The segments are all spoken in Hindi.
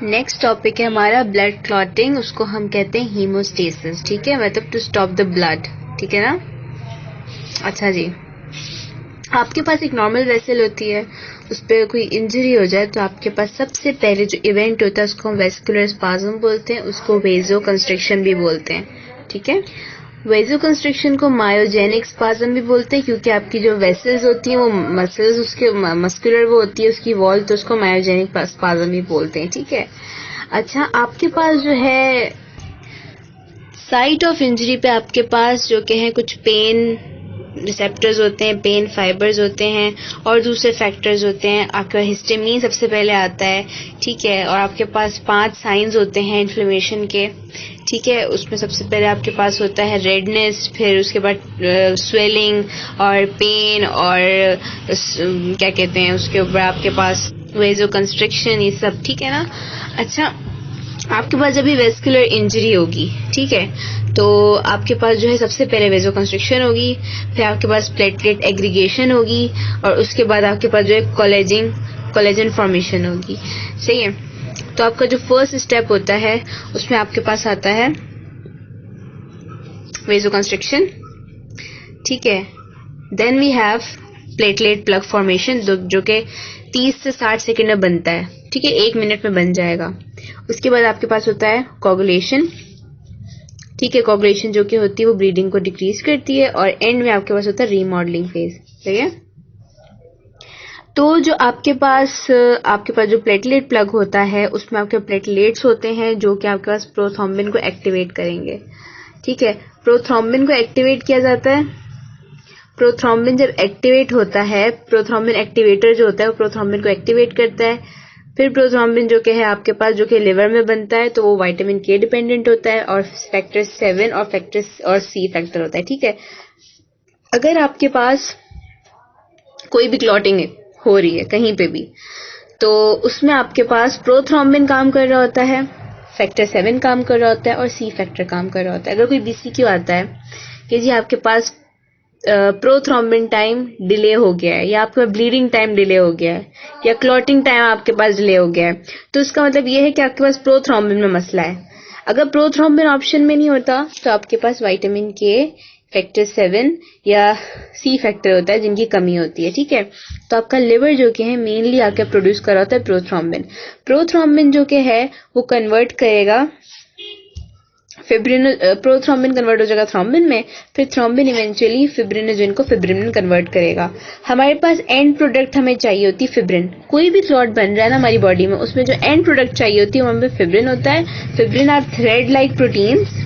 नेक्स्ट टॉपिक है हमारा ब्लड क्लॉटिंग, उसको हम कहते हैं हीमोस्टेसिस। ठीक है, मतलब टू स्टॉप द ब्लड। ठीक है ना। अच्छा जी, आपके पास एक नॉर्मल वेसल होती है, उस पर कोई इंजरी हो जाए तो आपके पास सबसे पहले जो इवेंट होता है उसको हम वेस्कुलर स्पाज्म बोलते हैं, उसको वेजो कंस्ट्रिक्शन भी बोलते हैं। ठीक है, वेजो कंस्ट्रिक्शन को मायोजेनिक स्पाज्म भी बोलते हैं, क्योंकि आपकी जो वेसल्स होती हैं वो मसल्स उसके मस्कुलर वो होती है उसकी वॉल, तो उसको मायोजेनिक स्पाज्म भी बोलते हैं। ठीक है। अच्छा, आपके पास जो है साइट ऑफ इंजरी पे आपके पास जो के हैं कुछ पेन रिसेप्टर्स होते हैं, पेन फाइबर्स होते हैं और दूसरे फैक्टर्स होते हैं। आपका हिस्टामिन सबसे पहले आता है। ठीक है, और आपके पास 5 साइंस होते हैं इन्फ्लेमेशन के। ठीक है, उसमें सबसे पहले आपके पास होता है रेडनेस, फिर उसके बाद स्वेलिंग और पेन और क्या कहते हैं उसके ऊपर आपके पास वेजो कंस्ट्रिक्शन, ये सब। ठीक है ना। अच्छा, आपके पास जब भी वेस्कुलर इंजरी होगी, ठीक है, तो आपके पास जो है सबसे पहले वेजो कंस्ट्रिक्शन होगी, फिर आपके पास प्लेटलेट एग्रीगेशन होगी और उसके बाद आपके पास जो है कोलेजन फॉर्मेशन होगी। सही है। तो आपका जो फर्स्ट स्टेप होता है उसमें आपके पास आता है वेजो कंस्ट्रिक्शन। ठीक है, then we have platelet plug formation, जो कि 30 से 60 सेकेंड में बनता है। ठीक है, 1 मिनट में बन जाएगा। उसके बाद आपके पास होता है कोगुलेशन। ठीक है, कोगुलेशन जो कि होती है वो ब्लीडिंग को डिक्रीज करती है और एंड में आपके पास होता है रीमॉडलिंग फेज। सही है। तो जो आपके पास जो प्लेटलेट प्लग होता है उसमें आपके प्लेटलेट्स होते हैं जो कि आपके पास प्रोथ्रोम्बिन को एक्टिवेट करेंगे। ठीक है, प्रोथ्रोम्बिन को एक्टिवेट किया जाता है। प्रोथ्रोम्बिन जब एक्टिवेट होता है, प्रोथ्रोम्बिन एक्टिवेटर जो होता है वो प्रोथ्रोम्बिन को एक्टिवेट करता है। फिर प्रोथ्रोम्बिन जो कि है आपके पास जो कि लिवर में बनता है, तो वो विटामिन के डिपेंडेंट होता है और फैक्टर 7 और सी फैक्टर होता है। ठीक है, अगर आपके पास कोई भी क्लॉटिंग हो रही है कहीं पे भी, तो उसमें आपके पास प्रोथ्रोम्बिन काम कर रहा होता है, फैक्टर 7 काम कर रहा होता है और सी फैक्टर काम कर रहा होता है। अगर कोई बीसीक्यू आता है कि जी आपके पास प्रोथ्रोम्बिन टाइम डिले हो गया है या आपका ब्लीडिंग टाइम डिले हो गया है या क्लॉटिंग टाइम आपके पास डिले हो गया है, तो इसका मतलब ये है कि आपके पास प्रोथ्रोम्बिन में मसला है। अगर प्रोथ्रोम्बिन ऑप्शन में नहीं होता तो आपके पास विटामिन के, फैक्टर 7 या सी फैक्टर होता है जिनकी कमी होती है। ठीक है, तो आपका लिवर जो कि है मेनली आके प्रोड्यूस कर रहा होता है प्रोथ्रोम्बिन। प्रोथ्रोम्बिन जो कि है वो कन्वर्ट करेगा फिब्रिन, प्रोथ्रोम्बिन कन्वर्ट हो जाएगा थ्रोम्बिन में, फिर थ्रोम्बिन इवेंचुअली फिब्रिनोजन को फिब्रिन कन्वर्ट करेगा। हमारे पास एंड प्रोडक्ट हमें चाहिए होती है फिब्रिन। कोई भी क्लॉट बन रहा है ना हमारी बॉडी में, उसमें जो एंड प्रोडक्ट चाहिए होती है हमें फिब्रिन होता है। Fibrin are thread like proteins.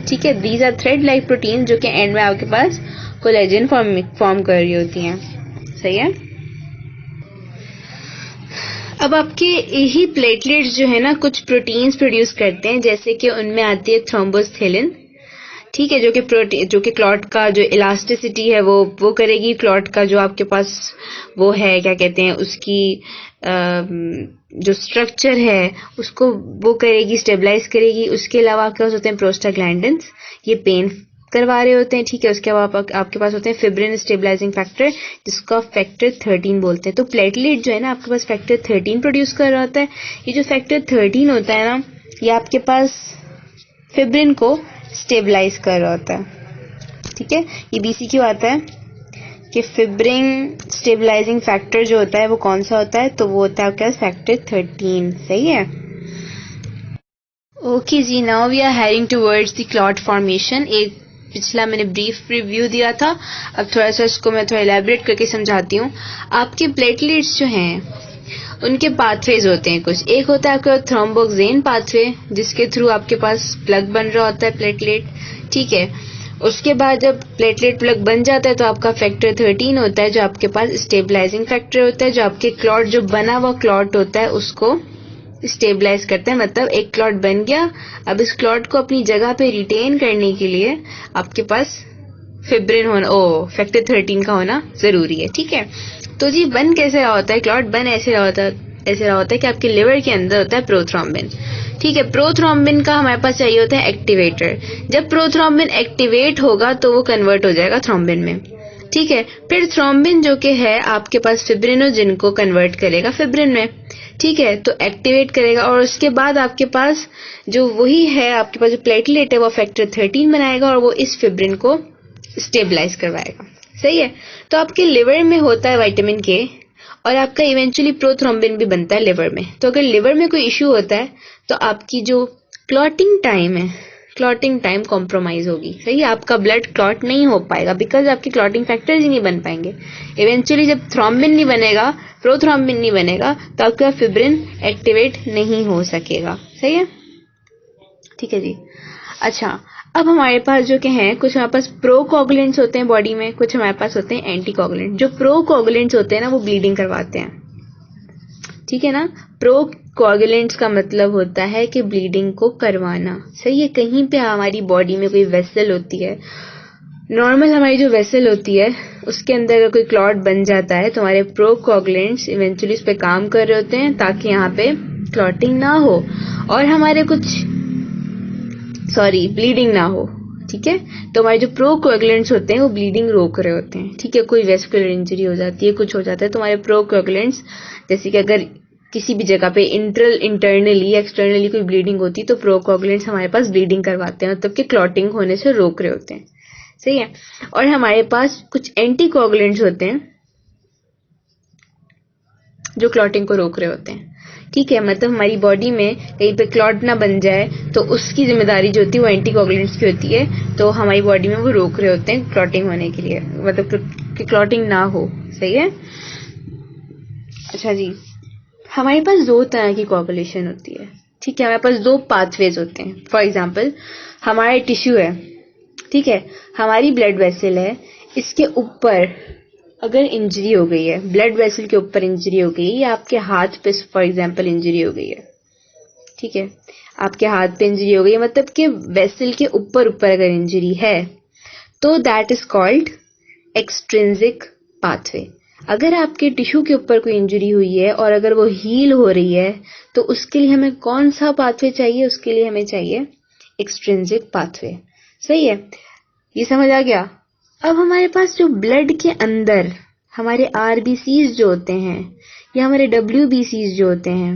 ठीक है, these are thread like proteins जो कि एंड में आपके पास कोलेजन फॉर्म कर रही होती हैं। सही है। अब आपके यही प्लेटलेट्स जो है ना कुछ प्रोटीन्स प्रोड्यूस करते हैं, जैसे कि उनमें आती है थ्रोम्बोस्थिलिन। ठीक है, जो कि क्लॉट का जो इलास्टिसिटी है वो करेगी। क्लॉट का जो आपके पास वो है क्या कहते हैं उसकी जो स्ट्रक्चर है उसको वो करेगी, स्टेबलाइज करेगी। उसके अलावा आपके पास होते हैं प्रोस्टाग्लैंडिन्स, ये पेन करवा रहे होते हैं। ठीक है, उसके बाद आपके पास होते हैं फिब्रिन स्टेबलाइजिंग फैक्टर, जिसको आप फैक्टर 13 बोलते हैं। तो प्लेटलेट जो है ना आपके पास फैक्टर 13 प्रोड्यूस कर रहा होता है। ये जो फैक्टर 13 होता है ना, ये आपके पास फिब्रिन को स्टेबलाइज कर रहा होता है। ठीक है, ये बीसीक्यू आता है कि फिब्रिन स्टेबलाइजिंग फैक्टर जो होता है वो कौन सा होता है, तो वो होता है आपके पास फैक्टर 13। सही है। ओके जी, now we are heading towards the clot formation. एक पिछला मैंने ब्रीफ रिव्यू दिया था, अब थोड़ा सा इसको मैं थोड़ा इलेबोरेट करके समझाती हूँ। आपके प्लेटलेट्स जो हैं उनके पाथवेज होते हैं कुछ। एक होता है आपका थ्रोम्बोक्सेन पाथवे, जिसके थ्रू आपके पास प्लग बन रहा होता है प्लेटलेट। ठीक है, उसके बाद जब प्लेटलेट प्लग बन जाता है तो आपका फैक्टर 13 होता है जो आपके पास स्टेबलाइजिंग फैक्टर होता है, जो आपके क्लॉट जो बना हुआ क्लॉट होता है उसको स्टेबलाइज करता है। मतलब एक क्लॉट बन गया, अब इस क्लॉट को अपनी जगह पे रिटेन करने के लिए आपके पास फिब्रिन होना, फैक्टर 13 का होना जरूरी है। ठीक है, तो जी बन कैसे रहा होता है क्लॉट? बन ऐसे रहा होता है कि आपके लिवर के अंदर होता है प्रोथ्रोम्बिन। ठीक है, प्रोथ्रोम्बिन का हमारे पास चाहिए होता है एक्टिवेटर। जब प्रोथ्रोम्बिन एक्टिवेट होगा तो वो कन्वर्ट हो जाएगा थ्रोम्बिन में। ठीक है, फिर थ्रोम्बिन जो कि है आपके पास फिब्रिनोजन को कन्वर्ट करेगा फिब्रिन में, ठीक है, तो एक्टिवेट करेगा और उसके बाद आपके पास जो वही है आपके पास जो प्लेटलेट है वो फैक्टर 13 बनाएगा और वो इस फिब्रिन को स्टेबलाइज करवाएगा। सही है, तो आपके लिवर में होता है विटामिन के और आपका इवेंचुअली प्रोथ्रोम्बिन भी बनता है लिवर में। तो अगर लिवर में कोई इश्यू होता है तो आपकी जो क्लॉटिंग टाइम है, क्लॉटिंग टाइम कॉम्प्रोमाइज होगी। सही है, आपका ब्लड क्लॉट नहीं हो पाएगा बिकॉज आपके क्लॉटिंग फैक्टर्स ही नहीं बन पाएंगे। इवेंचुअली जब थ्रोम्बिन नहीं बनेगा, प्रोथ्रोम्बिन नहीं बनेगा, तो आपका फिब्रिन एक्टिवेट नहीं हो सकेगा। सही है, ठीक है जी। अच्छा, अब हमारे पास जो के हैं कुछ हमारे पास प्रोकोगुलेंट्स होते हैं बॉडी में, कुछ हमारे पास होते हैं एंटीकोगुलेंट। जो प्रोकोगुलेंट्स होते हैं ना वो ब्लीडिंग करवाते हैं, ठीक है ना। प्रोकोगुलेंट्स का मतलब होता है कि ब्लीडिंग को करवाना। सही है, कहीं पे हमारी बॉडी में कोई वेसल होती है, नॉर्मल हमारी जो वेसल होती है उसके अंदर अगर कोई क्लॉट बन जाता है तो हमारे प्रोकोगुलेंट्स इवेंचुअली उस पर काम कर रहे होते हैं ताकि यहाँ पे क्लॉटिंग ना हो और हमारे ब्लीडिंग ना हो। ठीक है, तो हमारे जो प्रोकोगुलेंट्स होते हैं वो ब्लीडिंग रोक रहे होते हैं। ठीक है, कोई वेस्कुलर इंजरी हो जाती है, कुछ हो जाता है, तो हमारे प्रोकोगुलेंट्स जैसे कि अगर किसी भी जगह पे इंटरनली एक्सटर्नली कोई ब्लीडिंग होती है तो प्रोकोगुलेंट्स हमारे पास ब्लीडिंग करवाते हैं, मतलब कि क्लॉटिंग होने से रोक रहे होते हैं। सही है, और हमारे पास कुछ एंटीकोगुलेंट्स होते हैं जो क्लॉटिंग को रोक रहे होते हैं। ठीक है, मतलब हमारी बॉडी में कहीं पे क्लॉट ना बन जाए तो उसकी जिम्मेदारी जो होती है वो एंटीकोगुलेंट्स की होती है, तो हमारी बॉडी में वो रोक रहे होते हैं क्लॉटिंग होने के लिए, मतलब कि क्लॉटिंग ना हो। सही है, अच्छा जी। हमारे पास दो तरह की कोगुलेशन होती है। ठीक है, हमारे पास दो पाथवेज होते हैं। फॉर एग्जाम्पल, हमारा टिश्यू है, ठीक है, हमारी ब्लड वेसल है, इसके ऊपर अगर इंजरी हो गई है, ब्लड वेसल के ऊपर इंजरी हो गई है या आपके हाथ पे फॉर एग्जाम्पल इंजरी हो गई है, ठीक है, आपके हाथ पे इंजरी हो गई है, मतलब कि वेसल के ऊपर अगर इंजरी है तो that is called extrinsic pathway. अगर आपके टिश्यू के ऊपर कोई इंजरी हुई है और अगर वो हील हो रही है तो उसके लिए हमें कौन सा पाथवे चाहिए? उसके लिए हमें चाहिए एक्सट्रिंसिक पाथवे। सही है, ये समझ आ गया। अब हमारे पास जो ब्लड के अंदर हमारे आरबीसीज जो होते हैं या हमारे डब्ल्यूबीसीज जो होते हैं,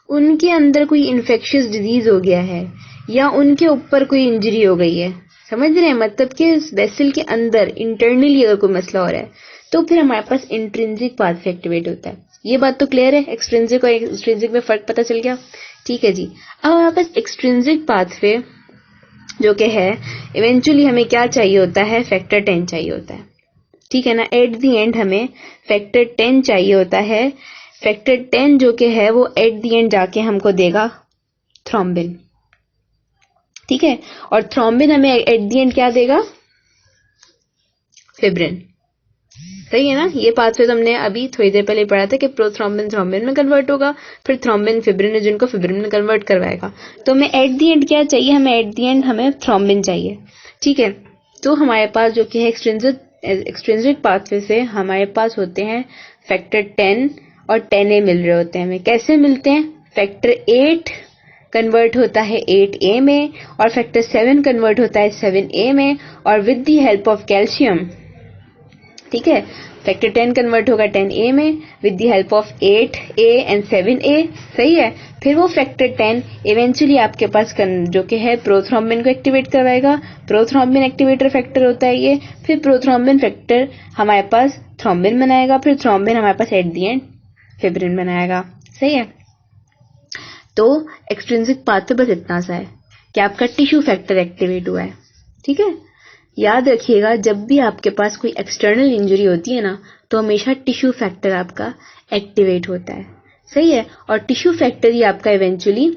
उनके अंदर कोई इन्फेक्शियस डिजीज हो गया है या उनके ऊपर कोई इंजरी हो गई है, समझ रहे हैं, मतलब कि वेसल के अंदर इंटरनली अगर कोई मसला हो रहा है तो फिर हमारे पास इंट्रिंसिक पाथवे एक्टिवेट होता है। ये बात तो क्लियर है, एक्सट्रिंसिक और एक्सट्रिंसिक में फर्क पता चल गया। ठीक है जी, अब हमारे पास एक्सट्रिंसिक पाथवे जो कि है इवेंचुअली हमें क्या चाहिए होता है? फैक्टर 10 चाहिए होता है। ठीक है ना, एट द एंड हमें फैक्टर 10 चाहिए होता है। फैक्टर 10 जो कि है वो एट द एंड जाके हमको देगा थ्रोम्बिन। ठीक है, और थ्रोम्बिन हमें एट द एंड क्या देगा? फिब्रिन। सही है ना, ये पाथवे तो हमने अभी थोड़ी देर पहले पढ़ा था कि प्रोथ्रोम्बिन थ्रोम्बिन में कन्वर्ट होगा, फिर थ्रोम्बिन फिब्रिनोजन को फिब्रिन में कन्वर्ट करवाएगा। तो हमें एट द एंड क्या चाहिए? हमें एट द एंड हमें थ्रोम्बिन चाहिए। ठीक है, तो हमारे पास जो कि है एक्सट्रिंसिक पाथवे से हमारे पास होते हैं फैक्टर 10 और 10A मिल रहे होते हैं हमें। कैसे मिलते हैं? फैक्टर 8 कन्वर्ट होता है 8A में और फैक्टर 7 कन्वर्ट होता है 7A में, और with the help of calcium, ठीक है, फैक्टर 10 कन्वर्ट होगा 10A में with the help of 8A and 7A। सही है, फिर वो फैक्टर 10 इवेंचुअली आपके पास जो कि है प्रोथ्रोम्बिन को एक्टिवेट करवाएगा। प्रोथ्रोम्बिन एक्टिवेटर फैक्टर होता है ये। फिर प्रोथ्रोम्बिन फैक्टर हमारे पास थ्रोम्बिन बनाएगा, फिर थ्रोम्बिन हमारे पास एट द एंड फिब्रिन बनाएगा। सही है, तो एक्सट्रिंसिक पाथवे बस इतना सा है कि आपका टिश्यू फैक्टर एक्टिवेट हुआ है। ठीक है, याद रखिएगा जब भी आपके पास कोई एक्सटर्नल इंजरी होती है ना तो हमेशा टिश्यू फैक्टर आपका एक्टिवेट होता है। सही है, और टिश्यू फैक्टर ही आपका इवेंचुअली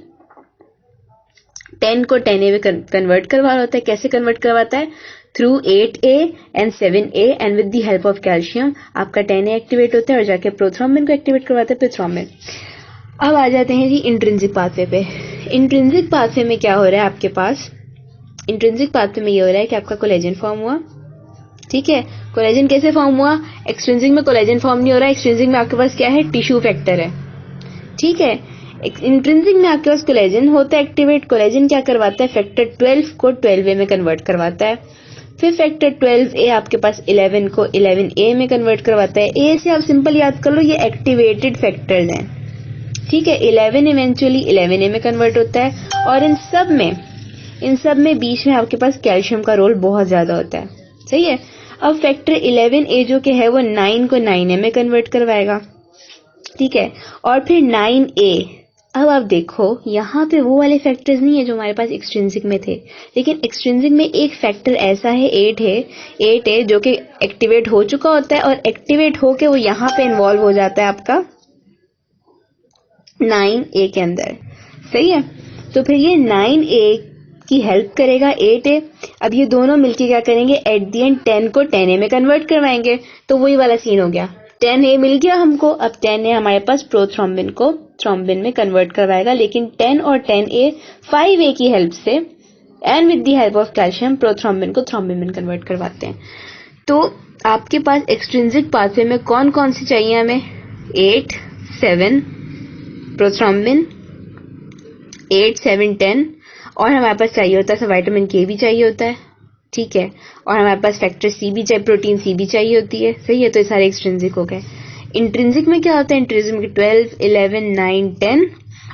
10 को 10A में कन्वर्ट करवा रहा होता है। कैसे कन्वर्ट करवाता है? Through 8A and 7A and with the help of calcium आपका 10A एक्टिवेट होता है और जाके प्रोथ्रोम्बिन को एक्टिवेट करवाता है, फिर थ्रोम्बिन। अब आ जाते हैं जी इंट्रिंसिक पाथवे पे। इंट्रिंसिक पाथवे में क्या हो रहा है आपके पास? इंट्रिंसिक पाथवे में ये हो रहा है कि आपका कोलेजन फॉर्म हुआ। ठीक है, कोलेजन कैसे फॉर्म हुआ? एक्सट्रिंसिक में कोलेजन फॉर्म नहीं हो रहा है, एक्सट्रिंसिक में आपके पास क्या है? टिश्यू फैक्टर है। ठीक है, इंट्रिंसिक में आपके पास कोलेजन होता है एक्टिवेट। कोलेजन क्या करवाता है? फैक्टर 12 को 12A में कन्वर्ट करवाता है। फिर फैक्टर 12A आपके पास 11 को 11A में कन्वर्ट करवाता है। A से आप सिंपल याद कर लो, ये एक्टिवेटेड फैक्टर्स हैं, ठीक है। 11 इवेंचुअली 11A में कन्वर्ट होता है, और इन सब में बीच में आपके पास कैल्शियम का रोल बहुत ज्यादा होता है, सही है। अब फैक्टर 11A जो कि है वो 9 को 9A में कन्वर्ट करवाएगा, ठीक है। और फिर 9A, अब आप देखो यहाँ पे वो वाले फैक्टर्स नहीं है जो हमारे पास एक्सट्रिंसिक में थे, लेकिन एक्सट्रिंसिक में एक फैक्टर ऐसा है 8 है जो कि एक्टिवेट हो चुका होता है, और एक्टिवेट होके वो यहाँ पे इन्वॉल्व हो जाता है आपका 9A के अंदर, सही है। तो फिर ये 9A की हेल्प करेगा 8A। अब ये दोनों मिलके क्या करेंगे, एट द एंड 10 को 10A में कन्वर्ट करवाएंगे। तो वही वाला सीन हो गया, 10A मिल गया हमको, अब 10A हमारे पास प्रोथ्रोम्बिन को थ्रोम्बिन में कन्वर्ट करवाएगा, लेकिन 10 और 10A 5A की हेल्प से and with the help of calcium prothrombin को थ्रोम्बिन में कन्वर्ट करवाते हैं। तो आपके पास एक्सट्रिंसिक पाथवे में कौन कौन सी चाहिए हमें, 8, 7 प्रोथ्रोम्बिन, 8, 7, 10, और हमारे पास चाहिए होता है विटामिन K भी चाहिए होता है, ठीक है। और हमारे पास फैक्टर C भी चाहिए, प्रोटीन C भी चाहिए होती है, सही है। तो ये सारे एक्सट्रिंसिक हो गए। इंट्रिंसिक में क्या होता है, इंट्रिंसिक में 12, 11, 9, 10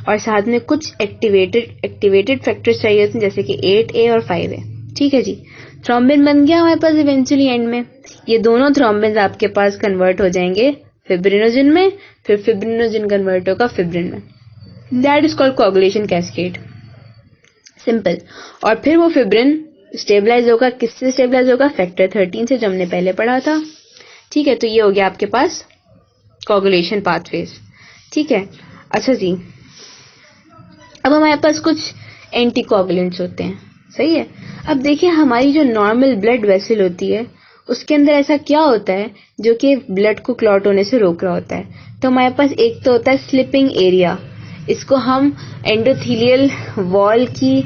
और साथ में कुछ एक्टिवेटेड फैक्टर्स चाहिए होते हैं जैसे कि 8A और 5A, ठीक है जी। थ्रोम्बिन बन गया हमारे पास इवेंचुअली एंड में। ये दोनों थ्रोम्बिन आपके पास कन्वर्ट हो जाएंगे फिब्रिनोजिन में, फिर फिब्रिनोजिन कन्वर्ट होगा फिब्रिन में, that is called coagulation cascade, simple. और फिर वो फिब्रिन स्टेबलाइज होगा, किससे स्टेबलाइज होगा, फैक्टर 13 से, जो हमने पहले पढ़ा था, ठीक है। तो ये हो गया आपके पास कोआगुलेशन पाथवेज, ठीक है। अच्छा जी, अब हमारे पास कुछ एंटीकोगुलेंट्स होते हैं, सही है। अब देखिए हमारी जो नॉर्मल ब्लड वेसल होती है उसके अंदर ऐसा क्या होता है जो कि ब्लड को क्लॉट होने से रोक रहा होता है। तो हमारे पास एक तो होता है स्लिपिंग एरिया, इसको हम एंडोथेलियल वॉल की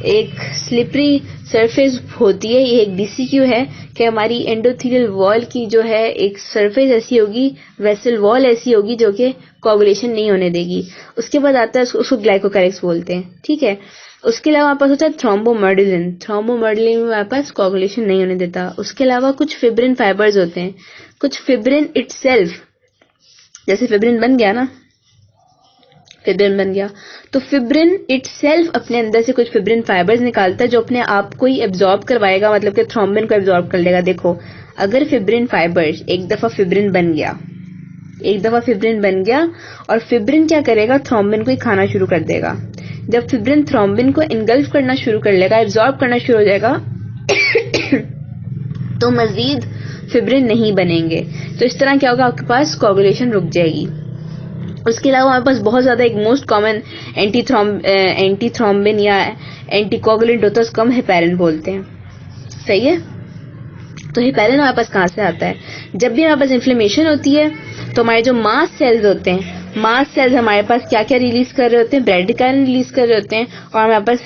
एक स्लिपरी सरफेस होती है, ये एक DCQ है कि हमारी एंडोथेलियल वॉल की जो है एक सरफेस ऐसी होगी, वेसल वॉल ऐसी होगी जो कि कोआगुलेशन नहीं होने देगी। उसके बाद आता है उसको ग्लाइकोकैरिक्स बोलते हैं, ठीक है। उसके अलावा हमारे पास होता है थ्रोम्बोमर्डिलिन में हमारे पास कोआगुलेशन नहीं होने देता। उसके अलावा कुछ फिब्रिन फाइबर्स होते हैं, कुछ फिब्रिन इटसेल्फ, जैसे फिब्रिन बन गया तो फिब्रिन इटसेल्फ अपने अंदर से कुछ फिब्रिन फाइबर्स निकालता है जो अपने आप को ही एब्जॉर्ब करवाएगा, मतलब कि थ्रोम्बिन को एब्जॉर्ब कर लेगा। देखो अगर फिब्रिन फाइबर्स एक दफा फिब्रिन बन गया और फिब्रिन क्या करेगा, थ्रोम्बिन को ही खाना शुरू कर देगा। जब फिब्रिन थ्रोम्बिन को इनगल्फ करना शुरू कर लेगा, एब्जॉर्ब करना शुरू हो जाएगा तो मजीद फिब्रिन नहीं बनेंगे। तो इस तरह क्या होगा, आपके पास कोआगुलेशन रुक जाएगी। उसके अलावा हमारे पास बहुत ज्यादा एक मोस्ट कॉमन एंटी थ्रोम्बिन या एंटीकोगुलेंट होता है, उसको हम हेपेरिन बोलते हैं, सही है। तो हेपेरिन हमारे पास कहाँ से आता है, जब भी हमारे पास इन्फ्लेमेशन होती है तो हमारे जो मास्ट सेल्स होते हैं, मास्ट सेल्स हमारे पास क्या क्या रिलीज कर रहे होते हैं, ब्रेडिकाइन रिलीज कर रहे होते हैं, और हमारे पास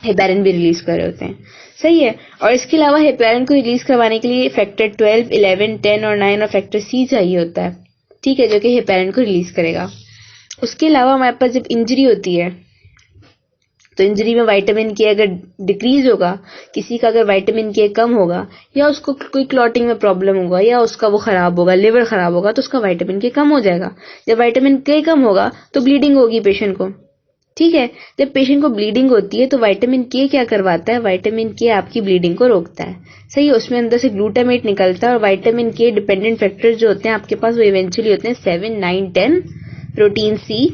हेपेरिन भी रिलीज कर रहे होते हैं, सही है। और इसके अलावा हेपेरिन को रिलीज करवाने के लिए फैक्टर 12, 11, 10 और 9 और फैक्टर C चाहिए होता है, ठीक है, जो कि हेपेरिन को रिलीज करेगा। उसके अलावा हमारे पास जब इंजरी होती है तो इंजरी में विटामिन K अगर डिक्रीज होगा, किसी का अगर विटामिन K कम होगा, या उसको कोई क्लॉटिंग में प्रॉब्लम होगा, या उसका वो खराब होगा, लिवर खराब होगा, तो उसका विटामिन K कम हो जाएगा। जब विटामिन K कम होगा तो ब्लीडिंग होगी पेशेंट को, ठीक है। जब पेशेंट को ब्लीडिंग होती है तो विटामिन K क्या करवाता है, विटामिन K आपकी ब्लीडिंग को रोकता है, सही है। उसमें अंदर से ग्लूटामेट निकलता है, और विटामिन K डिपेंडेंट फैक्टर्स जो होते हैं आपके पास वो इवेंचुअली होते हैं 7, 9, 10, प्रोटीन C,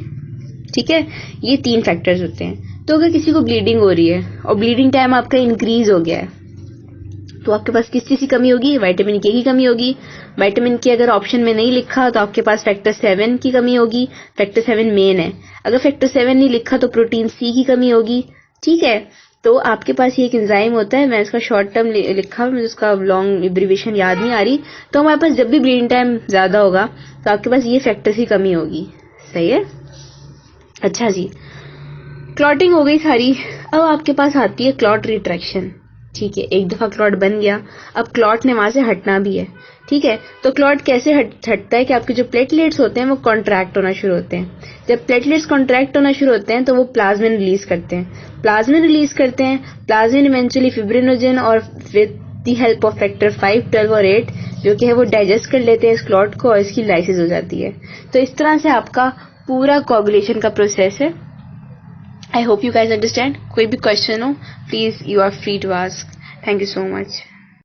ठीक है। ये 3 फैक्टर्स होते हैं। तो अगर किसी को ब्लीडिंग हो रही है और ब्लीडिंग टाइम आपका इंक्रीज हो गया है तो आपके पास किस चीज की कमी होगी, विटामिन K की कमी होगी। विटामिन K अगर ऑप्शन में नहीं लिखा तो आपके पास फैक्टर 7 की कमी होगी, फैक्टर 7 मेन है। अगर फैक्टर 7 नहीं लिखा तो प्रोटीन C की कमी होगी, ठीक है। तो आपके पास ये एक एंजाइम होता है, मैं इसका शॉर्ट टर्म लिखा, मुझे उसका लॉन्ग एब्रिविएशन याद नहीं आ रही। तो हमारे पास जब भी ब्लीडिंग टाइम ज्यादा होगा तो आपके पास ये फैक्टर की कमी होगी, सही है। अच्छा जी, क्लॉटिंग हो गई सारी। अब आपके पास आती है क्लॉट रिट्रैक्शन, ठीक है, एक दफा क्लॉट बन गया, अब क्लॉट ने वहां से हटना भी है। ठीक है, तो क्लॉट कैसे हटता है कि आपके जो प्लेटलेट्स होते हैं वो कॉन्ट्रैक्ट होना शुरू होते हैं। जब प्लेटलेट्स कॉन्ट्रैक्ट होना शुरू होते हैं तो वो प्लाज्मिन रिलीज करते हैं। प्लाज्मिन इवेंचुअली फिब्रिनोजन और with the help of factor 5, 12 और 8 जो कि है वो डाइजेस्ट कर लेते हैं इस क्लॉट को और इसकी लाइसिस हो जाती है। तो इस तरह से आपका पूरा कोगुलेशन का प्रोसेस है। I hope you guys understand. कोई भी क्वेश्चन हो, please you are free to ask. Thank you so much.